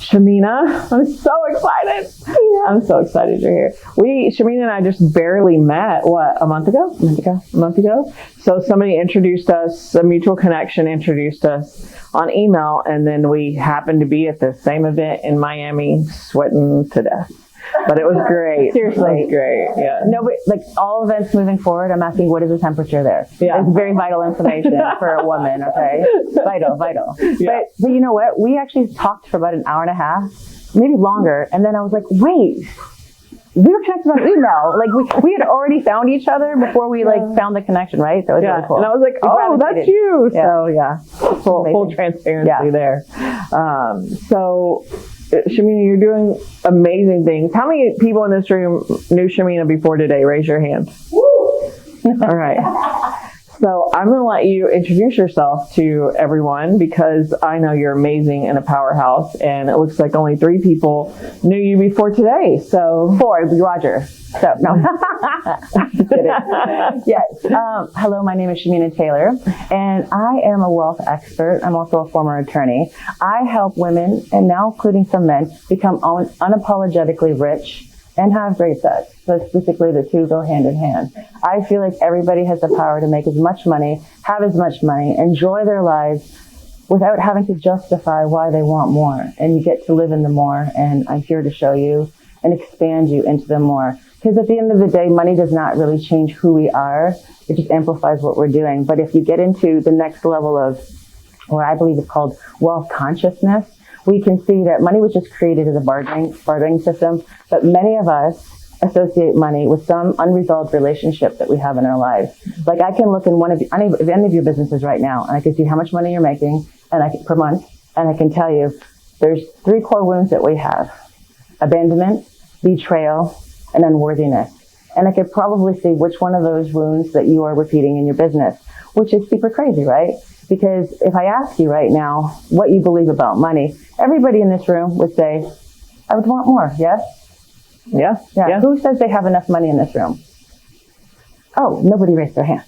Shamina. I'm so excited. Yeah. I'm so excited you're here. Shamina and I just barely met, a month ago? A month ago. So somebody introduced us, a mutual connection introduced us on email, and then we happened to be at the same event in Miami, sweating to death. But it was great. Seriously. It was great. Yeah. No, but like all events moving forward, I'm asking what is the temperature there? Yeah. It's very vital information for a woman, okay? Vital. Yeah. But you know what? We actually talked for about an hour and a half, maybe longer. And then I was like, wait, we were connected on email. Like we had already found each other before we found the connection, right? So it was really cool. And I was like, oh, that's you. Yeah. So yeah, full transparency there. So Shamina, you're doing amazing things. How many people in this room knew Shamina before today? Raise your hand. All right. So I'm going to let you introduce yourself to everyone because I know you're amazing and a powerhouse, and it looks like only 3 people knew you before today. So 4, Roger. So no. Just kidding. Yes. Hello, my name is Shamina Taylor, and I am a wealth expert. I'm also a former attorney. I help women, and now including some men, become unapologetically rich and have great sex. So specifically, the two go hand in hand. I feel like everybody has the power to make as much money, have as much money, enjoy their lives without having to justify why they want more. And you get to live in the more, and I'm here to show you and expand you into the more. Because at the end of the day, money does not really change who we are. It just amplifies what we're doing. But if you get into the next level of what I believe is called wealth consciousness, we can see that money was just created as a bartering system, but many of us associate money with some unresolved relationship that we have in our lives. Like I can look in any of your businesses right now, and I can see how much money you're making per month, and I can tell you there's 3 core wounds that we have: abandonment, betrayal, and unworthiness. And I could probably see which one of those wounds that you are repeating in your business, which is super crazy, right? Because if I ask you right now what you believe about money, everybody in this room would say, I would want more, yes? Yeah. Who says they have enough money in this room? Oh, nobody raised their hand.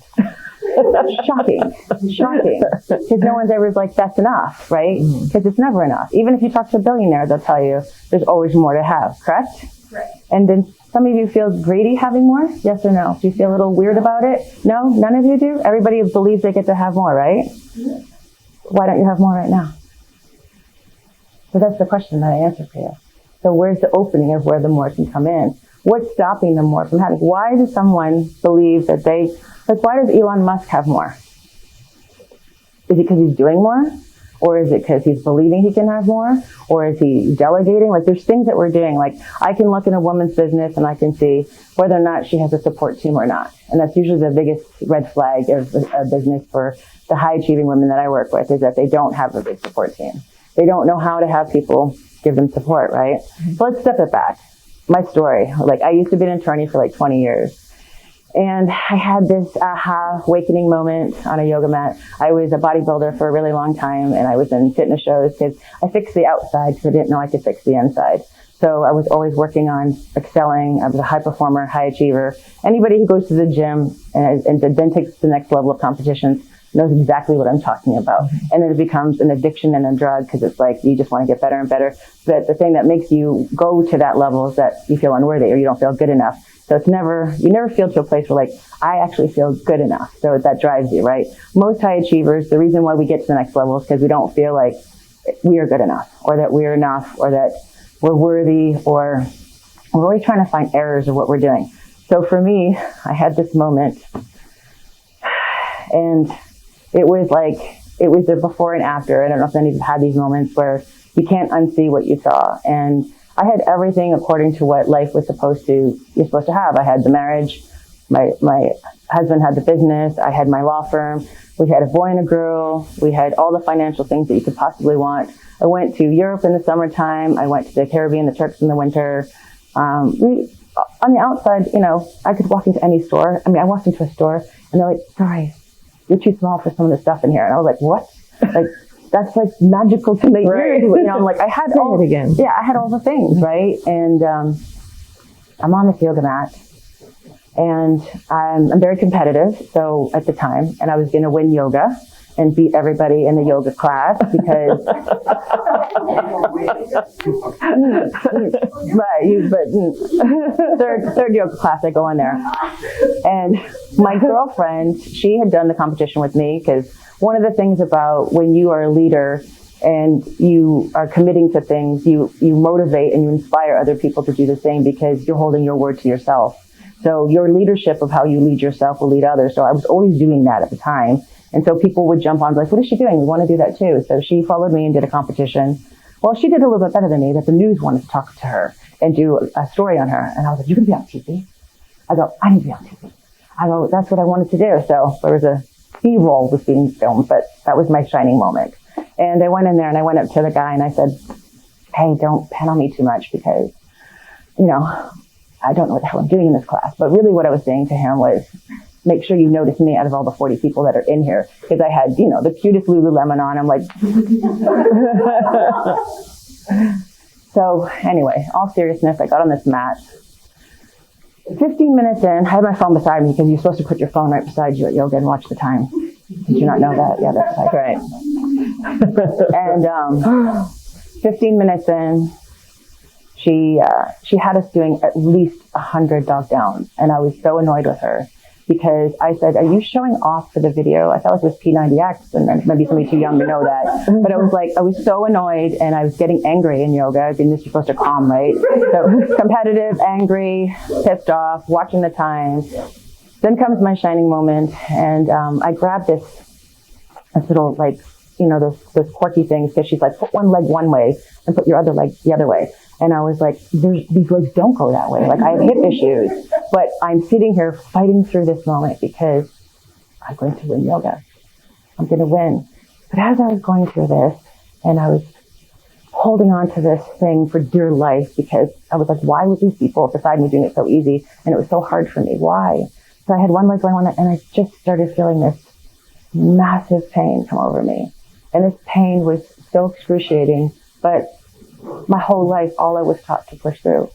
Shocking. Because no one's ever like, that's enough, right? Because it's never enough. Even if you talk to a billionaire, they'll tell you there's always more to have, correct? Right. And then some of you feel greedy having more? Yes or no? Do you feel a little weird about it? No? None of you do? Everybody believes they get to have more, right? Yeah. Why don't you have more right now? So that's the question that I answer for you. So where's the opening of where the more can come in? What's stopping the more from having? Why does someone believe that why does Elon Musk have more? Is it because he's doing more? Or is it because he's believing he can have more? Or is he delegating? Like there's things that we're doing. Like I can look in a woman's business and I can see whether or not she has a support team or not. And that's usually the biggest red flag of a business for the high achieving women that I work with, is that they don't have a big support team. They don't know how to have people give them support, right? So let's step it back. My story, like I used to be an attorney for like 20 years. And I had this aha awakening moment on a yoga mat. I was a bodybuilder for a really long time, and I was in fitness shows because I fixed the outside because I didn't know I could fix the inside. So I was always working on excelling. I was a high performer, high achiever. Anybody who goes to the gym and then takes the next level of competitions knows exactly what I'm talking about. And then it becomes an addiction and a drug because it's like you just want to get better and better. But the thing that makes you go to that level is that you feel unworthy or you don't feel good enough. So you never feel to a place where like, I actually feel good enough. So that drives you, right? Most high achievers, the reason why we get to the next level is because we don't feel like we are good enough or that we're enough or that we're worthy, or we're always trying to find errors of what we're doing. So for me, I had this moment, and it was the before and after. I don't know if any of you had these moments where you can't unsee what you saw. And I had everything according to what life was you're supposed to have. I had the marriage, my husband had the business, I had my law firm, we had a boy and a girl, we had all the financial things that you could possibly want. I went to Europe in the summertime, I went to the Caribbean, the Turks in the winter. On the outside, I could walk into any store. I mean, I walked into a store and they're like, sorry, you're too small for some of the stuff in here. And I was like, what? Like, that's like magical to make right. I'm like, I had all the things, right? And I'm on this yoga mat, and I'm very competitive. So at the time, and I was going to win yoga, and beat everybody in the yoga class because third yoga class I go in there. And my girlfriend, she had done the competition with me, because one of the things about when you are a leader and you are committing to things, you motivate and you inspire other people to do the same, because you're holding your word to yourself. So your leadership of how you lead yourself will lead others. So I was always doing that at the time. And so people would jump on and be like, what is she doing? We want to do that too. So she followed me and did a competition. Well, she did a little bit better than me, that the news wanted to talk to her and do a story on her. And I was like, you can be on TV. I go, I need to be on TV. I go, that's what I wanted to do. So there was a B-roll was being filmed, but that was my shining moment. And I went in there and I went up to the guy and I said, hey, don't pen on me too much, because, you know, I don't know what the hell I'm doing in this class. But really what I was saying to him was, make sure you notice me out of all the 40 people that are in here. Because I had, you know, the cutest Lululemon on. I'm like, so anyway, all seriousness, I got on this mat. 15 minutes in, I had my phone beside me, because you're supposed to put your phone right beside you at yoga and watch the time. Did you not know that? Yeah, that's like, right. And 15 minutes in, she had us doing at least 100 dog downs. And I was so annoyed with her, because I said, are you showing off for the video? I felt like it was P90X, and then maybe somebody too young to know that. But I was like, I was so annoyed, and I was getting angry in yoga. I mean, this is supposed to calm, right? So competitive, angry, pissed off, watching the time. Then comes my shining moment, and I grabbed this little, like, you know, those quirky things, because she's like, put one leg one way and put your other leg the other way. And I was like, these legs don't go that way. Like, I have hip issues, but I'm sitting here fighting through this moment, because I'm going to win yoga. I'm going to win. But as I was going through this, and I was holding on to this thing for dear life, because I was like, why would these people beside me doing it so easy? And it was so hard for me. Why? So I had one leg going on, and I just started feeling this massive pain come over me. And this pain was so excruciating, but my whole life, all I was taught to push through.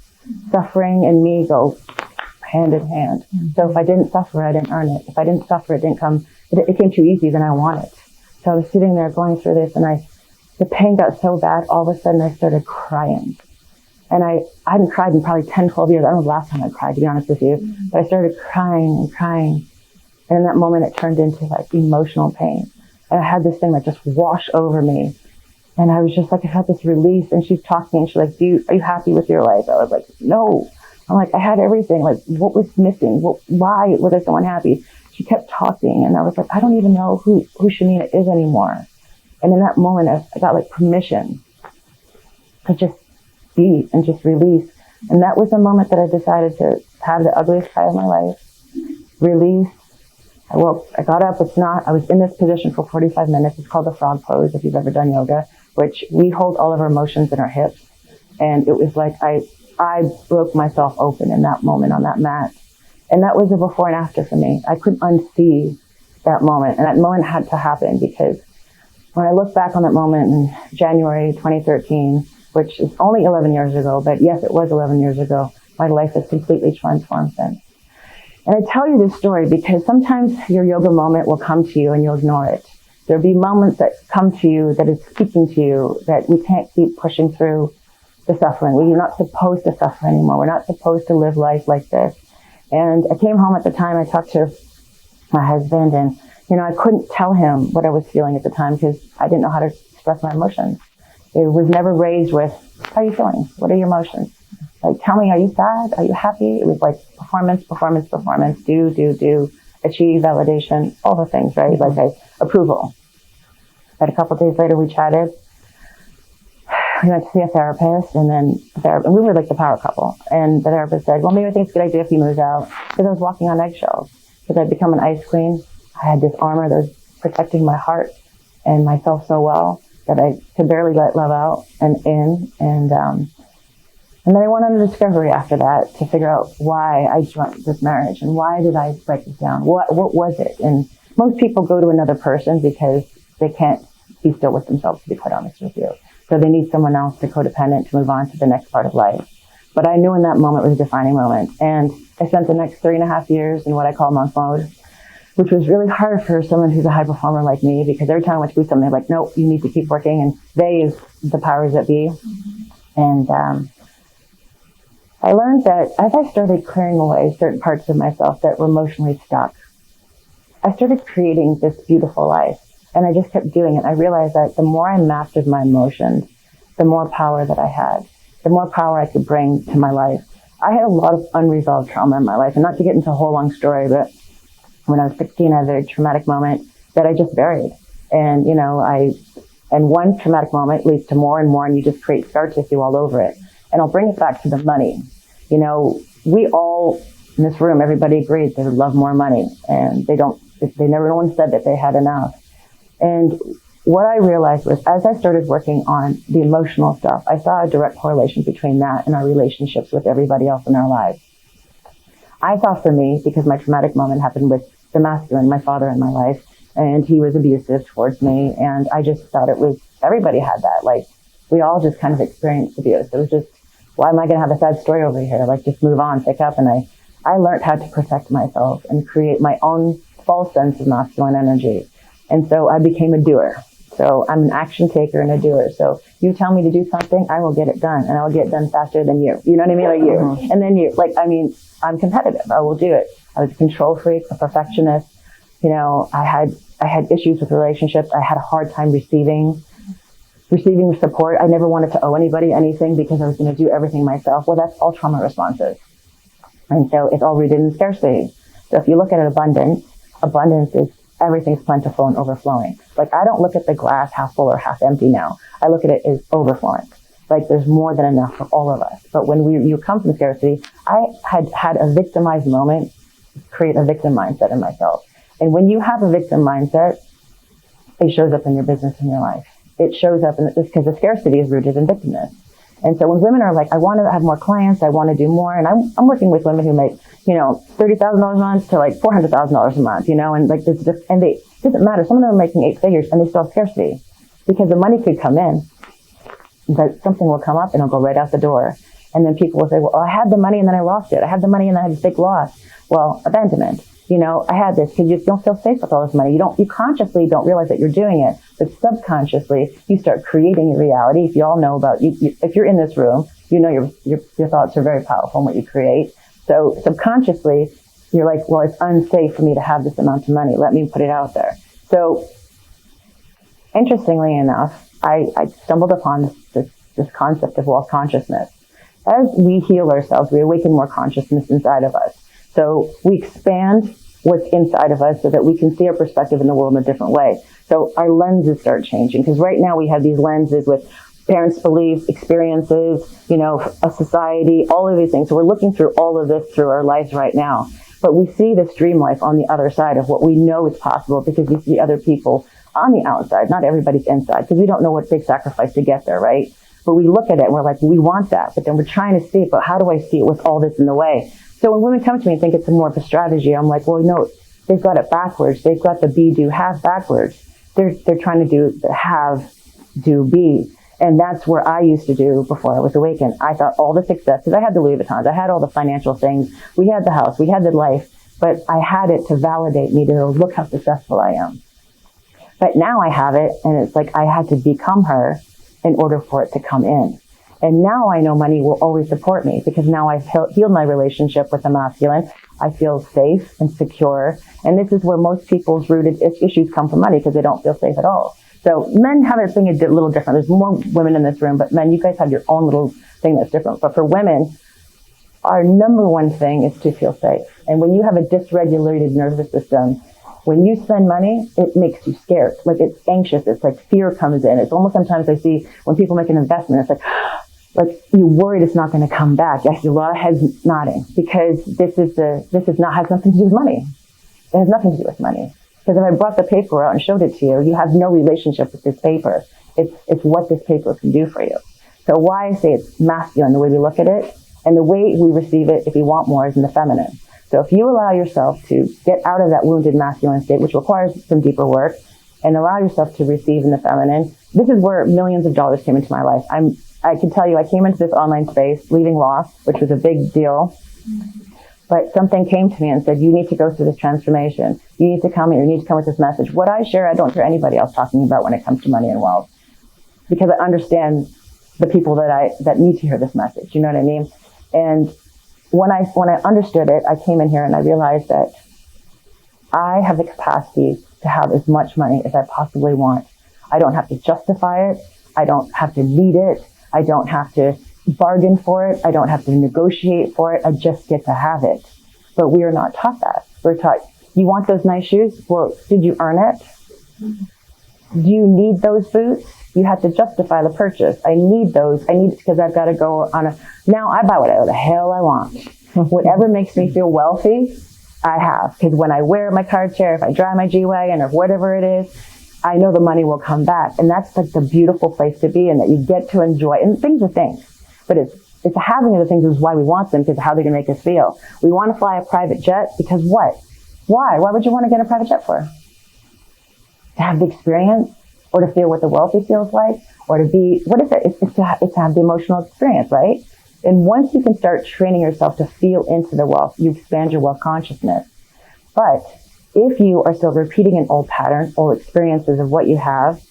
Suffering and me go hand in hand. So if I didn't suffer, I didn't earn it. If I didn't suffer, it didn't come, it came too easy, then I want it. So I was sitting there going through this, and the pain got so bad, all of a sudden I started crying. And I hadn't cried in probably 10, 12 years. I don't know the last time I cried, to be honest with you. But I started crying and crying. And in that moment, it turned into like emotional pain. And I had this thing like just wash over me. And I was just like, I felt this release. And she's talking, and she's like, are you happy with your life? I was like, no. I'm like, I had everything. Like, what was missing? Why was I so unhappy? She kept talking, and I was like, I don't even know who Shamina is anymore. And in that moment, I got like permission to just be and just release. And that was the moment that I decided to have the ugliest cry of my life. Release. I got up. I was in this position for 45 minutes. It's called the frog pose, if you've ever done yoga, which we hold all of our emotions in our hips. And it was like, I broke myself open in that moment on that mat. And that was a before and after for me. I couldn't unsee that moment. And that moment had to happen, because when I look back on that moment in January 2013, which is only 11 years ago, but yes, it was 11 years ago, my life has completely transformed since. And I tell you this story because sometimes your yoga moment will come to you and you'll ignore it. There'll be moments that come to you that is speaking to you, that we can't keep pushing through the suffering. We're not supposed to suffer anymore. We're not supposed to live life like this. And I came home at the time, I talked to my husband, and, I couldn't tell him what I was feeling at the time because I didn't know how to express my emotions. It was never raised with, how are you feeling? What are your emotions? Like, tell me, are you sad? Are you happy? It was like performance, do, achieve, validation, all the things, right? Like approval. But a couple of days later, we chatted. We went to see a therapist, and then and we were like the power couple. And the therapist said, well, maybe I think it's a good idea if he moves out. Because I was walking on eggshells. Because I'd become an ice queen. I had this armor that was protecting my heart and myself so well that I could barely let love out and in. And then I went on a discovery after that to figure out why I joined this marriage and why did I break it down? What was it? And most people go to another person because they can't be still with themselves, to be quite honest with you. So they need someone else to codependent to move on to the next part of life. But I knew in that moment was a defining moment. And I spent the next 3.5 years in what I call monk mode. which was really hard for someone who's a high performer like me, because every time I went to do something, they're like, no, you need to keep working. And they is the powers that be. And I learned that as I started clearing away certain parts of myself that were emotionally stuck, I started creating this beautiful life. And I just kept doing it. I realized that the more I mastered my emotions, the more power that I had, the more power I could bring to my life. I had a lot of unresolved trauma in my life. And not to get into a whole long story, but when I was 16, I had a very traumatic moment that I just buried. And, and one traumatic moment leads to more and more, and you just create scar tissue all over it. And I'll bring it back to the money. We all in this room, everybody agreed they would love more money, and no one said that they had enough. And what I realized was, as I started working on the emotional stuff, I saw a direct correlation between that and our relationships with everybody else in our lives. I thought for me, because my traumatic moment happened with the masculine, my father in my life, and he was abusive towards me, and I just thought everybody had that. Like, we all just kind of experienced abuse. It was just, why am I going to have a sad story over here? Like, just move on, pick up. And I learned how to protect myself and create my own false sense of masculine energy. And so I became a doer. So I'm an action taker and a doer. So you tell me to do something, I will get it done, and I will get it done faster than you. You know what I mean? Like you. Mm-hmm. And then you. I'm competitive. I will do it. I was a control freak, a perfectionist. I had issues with relationships. I had a hard time receiving support. I never wanted to owe anybody anything because I was going to do everything myself. Well, that's all trauma responses. And so it's all rooted in scarcity. So if you look at it, abundance is everything's plentiful and overflowing. Like, I don't look at the glass half full or half empty now. I look at it as overflowing. Like, there's more than enough for all of us. But when you come from scarcity, I had a victimized moment create a victim mindset in myself. And when you have a victim mindset, it shows up in your business and your life. It shows up because the scarcity is rooted in victimness. And so when women are like, I want to have more clients, I want to do more, and I'm working with women who make, $30,000 a month to like $400,000 a month, and like this, and it doesn't matter. Some of them are making 8 figures and they still have scarcity because the money could come in, but something will come up and it'll go right out the door. And then people will say, well, I had the money and then I lost it. I had the money and then I had a big loss. Well, abandonment. I had this because you don't feel safe with all this money. You consciously don't realize that you're doing it, but subconsciously you start creating your reality. If you all know about if you're in this room, your thoughts are very powerful in what you create. So subconsciously you're like, well, it's unsafe for me to have this amount of money. Let me put it out there. So interestingly enough, I stumbled upon this concept of wealth consciousness. As we heal ourselves, we awaken more consciousness inside of us. So we expand what's inside of us so that we can see our perspective in the world in a different way. So our lenses start changing, because right now we have these lenses with parents' beliefs, experiences, a society, all of these things. So we're looking through all of this through our lives right now. But we see this dream life on the other side of what we know is possible, because we see other people on the outside. Not everybody's inside, because we don't know what big sacrifice to get there, right? But we look at it and we're like, we want that. But then we're trying to see it. But how do I see it with all this in the way? So when women come to me and think it's more of a strategy, I'm like, well, no, they've got it backwards. They've got the be, do, have backwards. They're trying to do the have, do, be. And that's where I used to do before I was awakened. I thought all the success, because I had the Louis Vuittons, I had all the financial things. We had the house, we had the life, but I had it to validate me to look how successful I am. But now I have it, and it's like I had to become her in order for it to come in. And now I know money will always support me, because now I've healed my relationship with the masculine. I feel safe and secure. And this is where most people's rooted issues come from money, because they don't feel safe at all. So men have a thing a little different. There's more women in this room, but men, you guys have your own little thing that's different. But for women, our number one thing is to feel safe. And when you have a dysregulated nervous system, when you spend money, it makes you scared. Like, it's anxious. It's like fear comes in. It's almost, sometimes I see when people make an investment, it's like you're worried it's not going to come back. I see a lot of heads nodding, because this has nothing to do with money. It has nothing to do with money. Because if I brought the paper out and showed it to you, you have no relationship with this paper. It's what this paper can do for you. So why I say it's masculine, the way we look at it, and the way we receive it, if we want more, is in the feminine. So if you allow yourself to get out of that wounded masculine state, which requires some deeper work, and allow yourself to receive in the feminine, this is where millions of dollars came into my life. I can tell you, I came into this online space, leaving law, which was a big deal. But something came to me and said, you need to go through this transformation. You need to come here. You need to come with this message. What I share, I don't hear anybody else talking about when it comes to money and wealth, because I understand the people that need to hear this message. You know what I mean? And when I understood it, I came in here and I realized that I have the capacity to have as much money as I possibly want. I don't have to justify it. I don't have to need it. I don't have to bargain for it. I don't have to negotiate for it. I just get to have it. But we are not taught that. We're taught, you want those nice shoes? Well, did you earn it? Do you need those boots? You have to justify the purchase. I need those. I need it because I've got to go on now I buy whatever the hell I want. Whatever makes me feel wealthy, I have. Because when I wear my card share, if I drive my G-Wagon or whatever it is, I know the money will come back. And that's like the beautiful place to be in, that you get to enjoy. And things are things. But it's the having of the things is why we want them, because of how they're going to make us feel. We want to fly a private jet because what? Why? Why would you want to get a private jet for? To have the experience, or to feel what the wealthy feels like, or to be, what is it? It's to have the emotional experience, right? And once you can start training yourself to feel into the wealth, you expand your wealth consciousness. But if you are still repeating an old pattern, old experiences of what you have,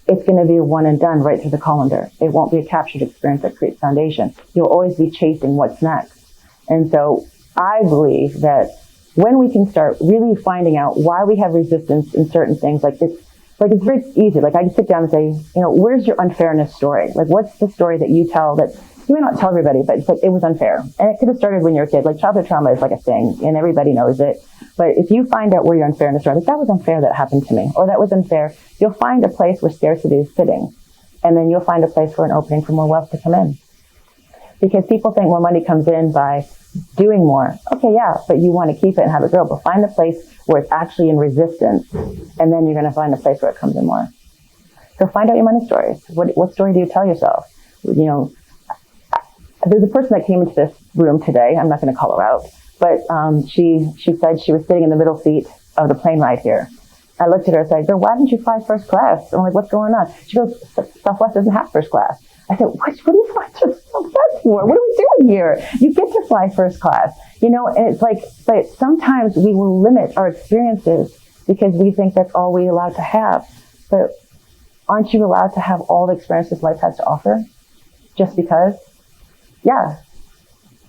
it's going to be a one and done right through the colander. It won't be a captured experience that creates foundation. You'll always be chasing what's next. And so I believe that when we can start really finding out why we have resistance in certain things, it's very easy. Like I can sit down and say, where's your unfairness story? Like, what's the story that you tell that you may not tell everybody, but it's like, it was unfair. And it could have started when you were a kid. Like childhood trauma is like a thing and everybody knows it. But if you find out where your unfairness story, like that was unfair that happened to me, or that was unfair, you'll find a place where scarcity is sitting. And then you'll find a place for an opening for more wealth to come in. Because people think more money comes in by doing more. Okay, yeah, but you want to keep it and have it grow. But find the place where it's actually in resistance, and then you're going to find a place where it comes in more. So find out your money stories. What story do you tell yourself? There's a person that came into this room today. I'm not going to call her out, but she said she was sitting in the middle seat of the plane ride here. I looked at her and said, "Girl, why didn't you fly first class?" I'm like, "What's going on?" She goes, "Southwest doesn't have first class." I said, what do you fly Southwest for? What are we doing here? You get to fly first class. And it's like, but sometimes we will limit our experiences because we think that's all we're allowed to have. But aren't you allowed to have all the experiences life has to offer? Just because? Yeah.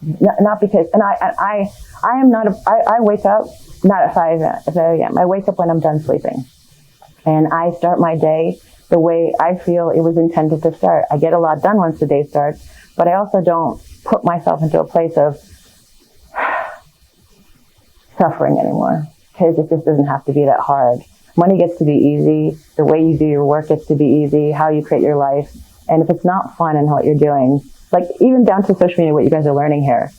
Not because, and I am not, I wake up, not at 5 a.m. I wake up when I'm done sleeping. And I start my day the way I feel it was intended to start. I get a lot done once the day starts, but I also don't put myself into a place of suffering anymore, because it just doesn't have to be that hard. Money gets to be easy. The way you do your work gets to be easy. How you create your life. And if it's not fun in what you're doing, like even down to social media, what you guys are learning here.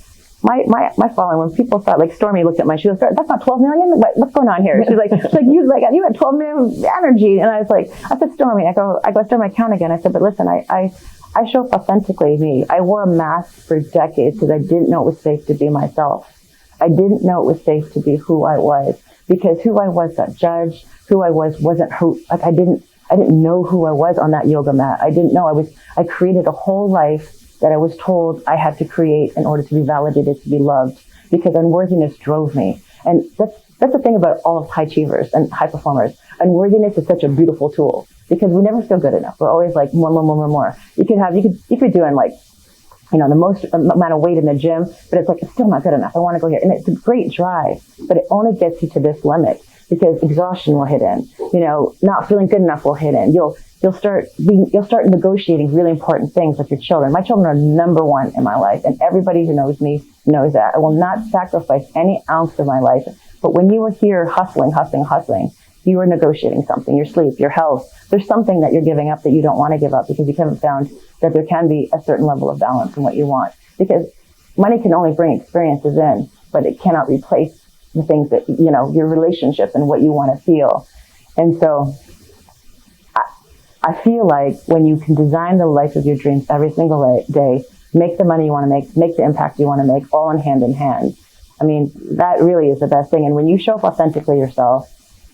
My following, when people thought, like Stormy looked at my, she goes, "That's not 12 million? What's going on here?" She's like, you had 12 million energy. And I said, Stormy, I go, Stormy, I count again. I said, but listen, I show up authentically me. I wore a mask for decades because I didn't know it was safe to be myself. I didn't know it was safe to be who I was, because who I was got judged. Who I was wasn't who, like I didn't know who I was on that yoga mat. I didn't know I created a whole life that I was told I had to create in order to be validated, to be loved, because unworthiness drove me. And that's the thing about all of high achievers and high performers. Unworthiness is such a beautiful tool because we never feel good enough. We're always like more. You could be doing like, the most amount of weight in the gym, but it's like, it's still not good enough. I want to go here. And it's a great drive, but it only gets you to this limit because exhaustion will hit in, not feeling good enough will hit in. You'll start negotiating really important things with your children. My children are number one in my life, and everybody who knows me knows that. I will not sacrifice any ounce of my life. But when you are here hustling, you are negotiating something, your sleep, your health. There's something that you're giving up that you don't want to give up because you haven't found that there can be a certain level of balance in what you want. Because money can only bring experiences in, but it cannot replace the things that, your relationships and what you want to feel. And so I feel like when you can design the life of your dreams every single day, make the money you want to make the impact you want to make, all in hand. I mean, that really is the best thing. And when you show up authentically yourself,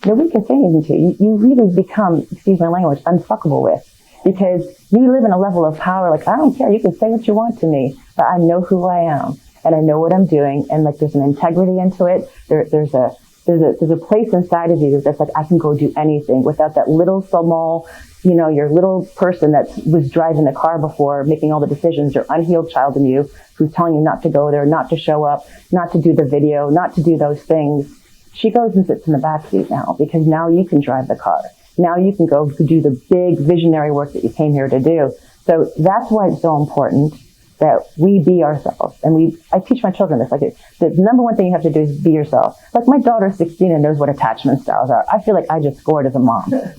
nobody can say anything to you. You really become, excuse my language, unfuckable with. Because you live in a level of power, like, I don't care, you can say what you want to me, but I know who I am. and I know what I'm doing, and like there's an integrity into it. There's a place inside of you that's like, I can go do anything without that little small, your little person that was driving the car before, making all the decisions, your unhealed child in you who's telling you not to go there, not to show up, not to do the video, not to do those things. She goes and sits in the back seat now, because now you can drive the car. Now you can go do the big visionary work that you came here to do. So that's why it's so important that we be ourselves. And I teach my children this. Like, the number one thing you have to do is be yourself. Like, my daughter's 16 and knows what attachment styles are. I feel like I just scored as a mom. Okay?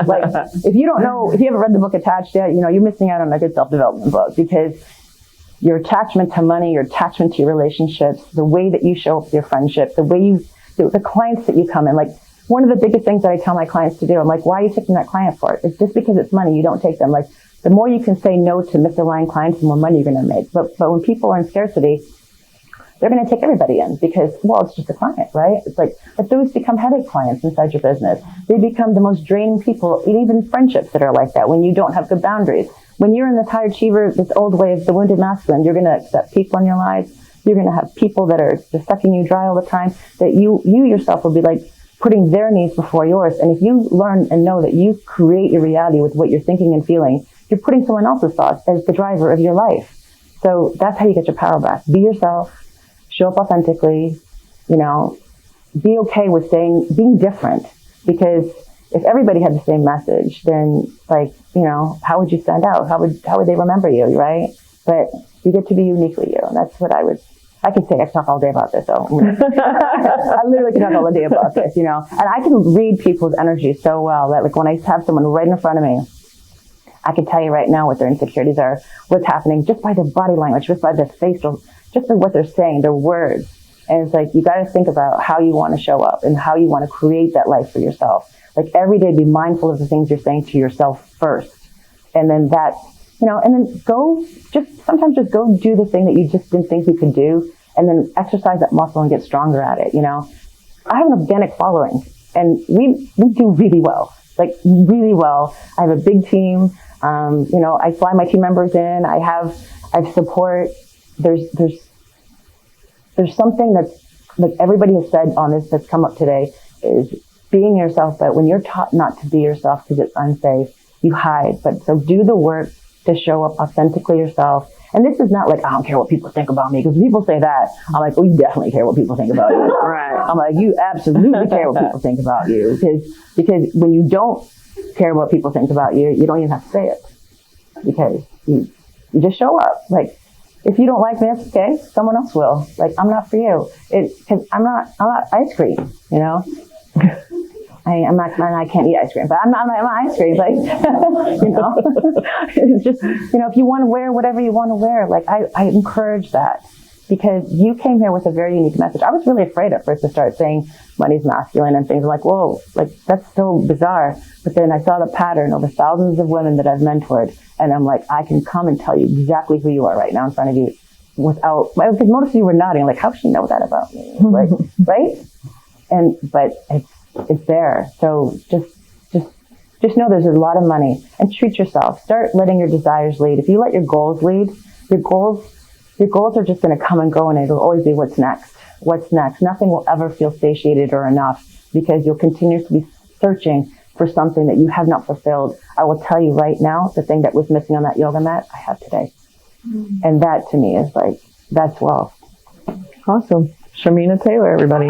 Like, if you haven't read the book Attached yet, you're missing out on a good self-development book, because your attachment to money, your attachment to your relationships, the way that you show up with your friendships, the clients that you come in, like, one of the biggest things that I tell my clients to do, I'm like, why are you taking that client for? It's just because it's money. You don't take them. Like, the more you can say no to misaligned clients, the more money you're going to make. But when people are in scarcity, they're going to take everybody in because, well, it's just a client, right? It's like, but those become headache clients inside your business. They become the most draining people, even friendships that are like that, when you don't have good boundaries. When you're in this high achiever, this old way of the wounded masculine, you're going to accept people in your lives. You're going to have people that are just sucking you dry all the time, that you yourself will be like putting their needs before yours. And if you learn and know that you create your reality with what you're thinking and feeling, you're putting someone else's thoughts as the driver of your life. So that's how you get your power back. Be yourself, show up authentically, be okay with being different. Because if everybody had the same message, then how would you stand out? How would they remember you, right? But you get to be uniquely you. And that's what I can say. I can talk all day about this, though. I literally can talk all day about this, And I can read people's energy so well that, like, when I have someone right in front of me, I can tell you right now what their insecurities are, what's happening, just by their body language, just by their facial, just by what they're saying, their words. And it's like, you got to think about how you want to show up and how you want to create that life for yourself. Like, every day, be mindful of the things you're saying to yourself first. And then and then sometimes just go do the thing that you just didn't think you could do, and then exercise that muscle and get stronger at it. I have an organic following, and we do really well, like really well. I have a big team. I fly my team members in. I have support. There's something that's, like, everybody has said on this that's come up today, is being yourself. But when you're taught not to be yourself because it's unsafe, you hide. But so do the work to show up authentically yourself. And this is not like, I don't care what people think about me, because people say that, I'm like, oh, you definitely care what people think about you. Right. I'm like, you absolutely care what people think about you, because when you don't care what people think about you, you don't even have to say it, because you just show up. Like, if you don't like me, that's okay. Someone else will. Like, I'm not for you. Because I'm not ice cream, I can't eat ice cream, but I'm not ice cream. Like, it's just, if you want to wear whatever you want to wear, like, I encourage that, because you came here with a very unique message. I was really afraid at first to start saying money's masculine and things. Like, whoa, like, that's so bizarre. But then I saw the pattern over thousands of women that I've mentored, and I'm like, I can come and tell you exactly who you are right now in front of you because most of you were nodding, like, how does she know that about me? Like, right? But it's there. So just know there's a lot of money, and treat yourself. Start letting your desires lead. If you let your goals lead, your goals are just going to come and go, and it'll always be what's next. What's next? Nothing will ever feel satiated or enough, because you'll continuously be searching for something that you have not fulfilled. I will tell you right now, the thing that was missing on that yoga mat, I have today. And that, to me, is like, that's wealth. Awesome. Shamina Taylor, everybody.